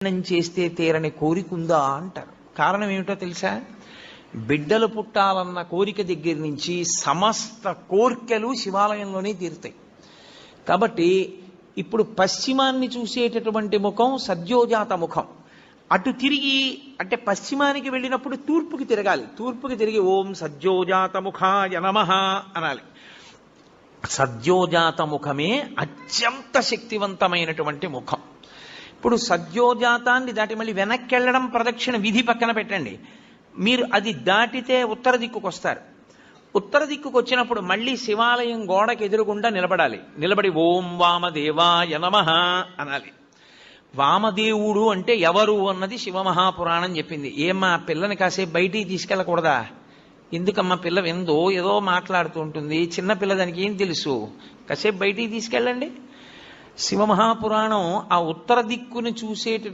చేస్తే తీరని కోరికుందా అంటారు. కారణం ఏమిటో తెలుసా? బిడ్డలు పుట్టాలన్న కోరిక దగ్గర నుంచి సమస్త కోర్కెలు శివాలయంలోనే తీరుతాయి. కాబట్టి ఇప్పుడు పశ్చిమాన్ని చూసేటటువంటి ముఖం సద్యోజాత ముఖం. అటు తిరిగి అంటే పశ్చిమానికి వెళ్ళినప్పుడు తూర్పుకి తిరగాలి. తూర్పుకి తిరిగి ఓం సద్యోజాత ముఖాయ నమః అనాలి. సద్యోజాత ముఖమే అత్యంత శక్తివంతమైనటువంటి ముఖం. ఇప్పుడు సద్యోజాతాన్ని దాటి మళ్ళీ వెనక్కి వెళ్ళడం ప్రదక్షిణ విధి పక్కన పెట్టండి. మీరు అది దాటితే ఉత్తర దిక్కుకు వస్తారు. ఉత్తర దిక్కుకు వచ్చినప్పుడు మళ్ళీ శివాలయం గోడకి ఎదురుగుండా నిలబడాలి. నిలబడి ఓం వామదేవాయ నమః అనాలి. వామదేవుడు అంటే ఎవరు అన్నది శివమహాపురాణం చెప్పింది. ఏమ్మా పిల్లని కాసేపు బయటికి తీసుకెళ్ళకూడదా? ఎందుకమ్మా పిల్ల విందో ఏదో మాట్లాడుతూ ఉంటుంది, చిన్న పిల్ల దానికి ఏం తెలుసు, కాసేపు బయటికి తీసుకెళ్ళండి. శివమహాపురాణం ఆ ఉత్తర దిక్కుని చూసేట